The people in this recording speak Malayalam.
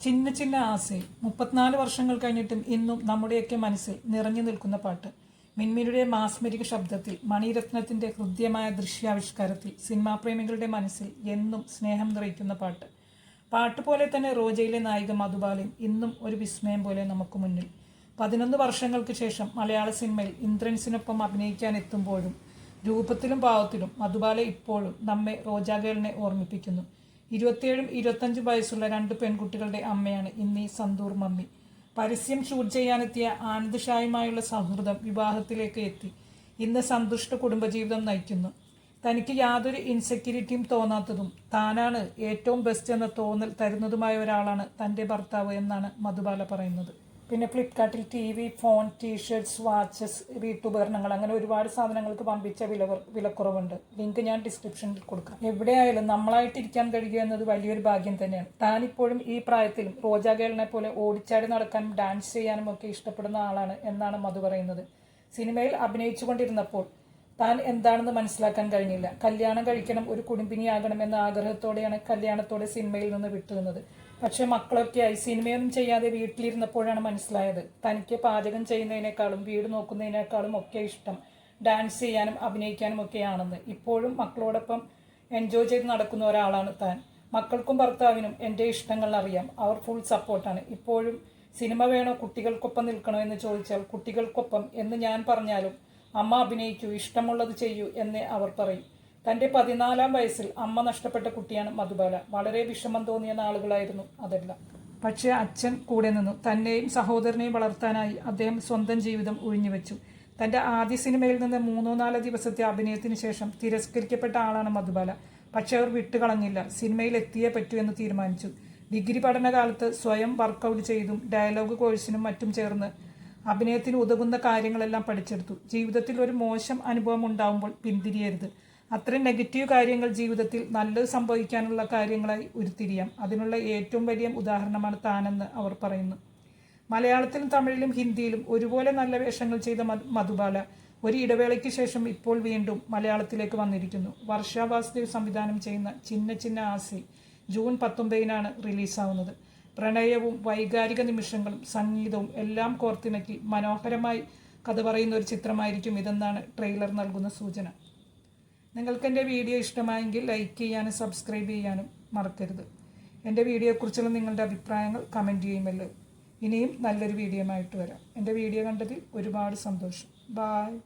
ചിന്ന ചിന്ന ആസൈ 34 വർഷങ്ങൾ കഴിഞ്ഞിട്ടും ഇന്നും നമ്മുടെയൊക്കെ മനസ്സിൽ നിറഞ്ഞു നിൽക്കുന്ന പാട്ട്. മിൻമിനിയുടെ മാസ്മരിക ശബ്ദത്തിൽ, മണിരത്നത്തിന്റെ ഹൃദ്യമായ ദൃശ്യാവിഷ്കാരത്തിൽ സിനിമാ പ്രേമികളുടെ മനസ്സിൽ എന്നും സ്നേഹം നിറയ്ക്കുന്ന പാട്ട്. പാട്ട് പോലെ തന്നെ റോജയിലെ നായിക മധുബാലയും ഇന്നും ഒരു വിസ്മയം പോലെ നമുക്ക് മുന്നിൽ. 11 വർഷങ്ങൾക്ക് ശേഷം മലയാള സിനിമയിൽ ഇന്ദ്രൻസിനൊപ്പം അഭിനയിക്കാനെത്തുമ്പോഴും രൂപത്തിലും ഭാവത്തിലും മധുബാല ഇപ്പോഴും നമ്മെ റോജാഗേളിനെ ഓർമ്മിപ്പിക്കുന്നു. 27 25 വയസ്സുള്ള 2 പെൺകുട്ടികളുടെ അമ്മയാണ് ഇന്ന് ഈ സന്തൂർ മമ്മി. പരസ്യം ഷൂട്ട് ചെയ്യാനെത്തിയ ആനന്ദ് ഷായുമായുള്ള സൗഹൃദം വിവാഹത്തിലേക്ക് എത്തി. ഇന്ന് സന്തുഷ്ട കുടുംബജീവിതം നയിക്കുന്നു. തനിക്ക് യാതൊരു ഇൻസെക്യൂരിറ്റിയും തോന്നാത്തതും താനാണ് ഏറ്റവും ബെസ്റ്റ് എന്ന തോന്നൽ തരുന്നതുമായ ഒരാളാണ് തൻ്റെ ഭർത്താവ് എന്നാണ് മധുബാല പറയുന്നത്. പിന്നെ ഫ്ലിപ്കാർട്ടിൽ TV, ഫോൺ, ടീഷർട്ട്സ്, വാച്ചസ്, വീട്ടുപകരണങ്ങൾ അങ്ങനെ ഒരുപാട് സാധനങ്ങൾക്ക് പമ്പിച്ച വിലക്കുറവുണ്ട്. ലിങ്ക് ഞാൻ ഡിസ്ക്രിപ്ഷനിൽ കൊടുക്കാം. എവിടെയായാലും നമ്മളായിട്ടിരിക്കാൻ കഴിയുക എന്നത് വലിയൊരു ഭാഗ്യം തന്നെയാണ്. താനിപ്പോഴും ഈ പ്രായത്തിലും റോജാഗേളിനെ പോലെ ഓടിച്ചാടി നടക്കാനും ഡാൻസ് ചെയ്യാനും ഒക്കെ ഇഷ്ടപ്പെടുന്ന ആളാണ് എന്നാണ് മധു പറയുന്നത്. സിനിമയിൽ അഭിനയിച്ചുകൊണ്ടിരുന്നപ്പോൾ താൻ എന്താണെന്ന് മനസ്സിലാക്കാൻ കഴിഞ്ഞില്ല. കല്യാണം കഴിക്കണം, ഒരു കുടുംബിനിയാകണം എന്ന ആഗ്രഹത്തോടെയാണ് കല്യാണത്തോടെ സിനിമയിൽ നിന്ന് വിട്ടുനിന്നത്. പക്ഷെ മക്കളൊക്കെയായി സിനിമയൊന്നും ചെയ്യാതെ വീട്ടിലിരുന്നപ്പോഴാണ് മനസ്സിലായത് തനിക്ക് പാചകം ചെയ്യുന്നതിനേക്കാളും വീട് നോക്കുന്നതിനേക്കാളും ഒക്കെ ഇഷ്ടം ഡാൻസ് ചെയ്യാനും അഭിനയിക്കാനും ഒക്കെയാണെന്ന്. ഇപ്പോഴും മക്കളോടൊപ്പം എൻജോയ് ചെയ്ത് നടക്കുന്ന ഒരാളാണ് താൻ. മക്കൾക്കും ഭർത്താവിനും എൻ്റെ ഇഷ്ടങ്ങൾ അറിയാം. അവർ ഫുൾ സപ്പോർട്ടാണ്. ഇപ്പോഴും സിനിമ വേണോ, കുട്ടികൾക്കൊപ്പം നിൽക്കണോ എന്ന് ചോദിച്ചാൽ കുട്ടികൾക്കൊപ്പം എന്ന് ഞാൻ പറഞ്ഞാലും അമ്മ അഭിനയിക്കൂ, ഇഷ്ടമുള്ളത് ചെയ്യൂ എന്നേ അവർ പറയും. തൻ്റെ 14-ാം വയസ്സിൽ അമ്മ നഷ്ടപ്പെട്ട കുട്ടിയാണ് മധുബാല. വളരെ വിഷമം തോന്നിയ നാളുകളായിരുന്നു അതെല്ലാം. പക്ഷേ അച്ഛൻ കൂടെ നിന്നു. തന്നെയും സഹോദരനെയും വളർത്താനായി അദ്ദേഹം സ്വന്തം ജീവിതം ഒഴിഞ്ഞുവെച്ചു. തൻ്റെ ആദ്യ സിനിമയിൽ നിന്ന് 3-4 ദിവസത്തെ അഭിനയത്തിന് ശേഷം തിരസ്കരിക്കപ്പെട്ട ആളാണ് മധുബാല. പക്ഷെ അവർ വിട്ടുകളഞ്ഞില്ല. സിനിമയിൽ എത്തിയേ പറ്റൂ എന്ന് തീരുമാനിച്ചു. ഡിഗ്രി പഠനകാലത്ത് സ്വയം വർക്കൗട്ട് ചെയ്തും ഡയലോഗ് കോഴ്സിനും മറ്റും ചേർന്ന് അഭിനയത്തിന് ഉതകുന്ന കാര്യങ്ങളെല്ലാം പഠിച്ചെടുത്തു. ജീവിതത്തിൽ ഒരു മോശം അനുഭവം ഉണ്ടാവുമ്പോൾ പിന്തിരിയരുത്. അത്രയും നെഗറ്റീവ് കാര്യങ്ങൾ ജീവിതത്തിൽ നല്ലത് സംഭവിക്കാനുള്ള കാര്യങ്ങളായി ഉരുത്തിരിയാം. അതിനുള്ള ഏറ്റവും വലിയ ഉദാഹരണമാണ് താനെന്ന് അവർ പറയുന്നു. മലയാളത്തിലും തമിഴിലും ഹിന്ദിയിലും ഒരുപോലെ നല്ല വേഷങ്ങൾ ചെയ്ത മധുബാല ഒരു ഇടവേളയ്ക്ക് ശേഷം ഇപ്പോൾ വീണ്ടും മലയാളത്തിലേക്ക് വന്നിരിക്കുന്നു. വർഷ വാസുദേവ് സംവിധാനം ചെയ്യുന്ന ചിന്ന ചിന്ന ആസൈ ജൂൺ 19-നാണ് റിലീസാവുന്നത്. പ്രണയവും വൈകാരിക നിമിഷങ്ങളും സംഗീതവും എല്ലാം കോർത്തിണക്കി മനോഹരമായി കഥ പറയുന്ന ഒരു ചിത്രമായിരിക്കും ഇതെന്നാണ് ട്രെയിലർ നൽകുന്ന സൂചന. നിങ്ങൾക്ക് എൻ്റെ വീഡിയോ ഇഷ്ടമായെങ്കിൽ ലൈക്ക് ചെയ്യാനും സബ്സ്ക്രൈബ് ചെയ്യാനും മറക്കരുത്. എൻ്റെ വീഡിയോയെക്കുറിച്ചുള്ള നിങ്ങളുടെ അഭിപ്രായങ്ങൾ കമൻറ്റ് ചെയ്യുമല്ലോ. ഇനിയും നല്ലൊരു വീഡിയോയുമായിട്ട് വരാം. എൻ്റെ വീഡിയോ കണ്ടതിൽ ഒരുപാട് സന്തോഷം. ബായ്.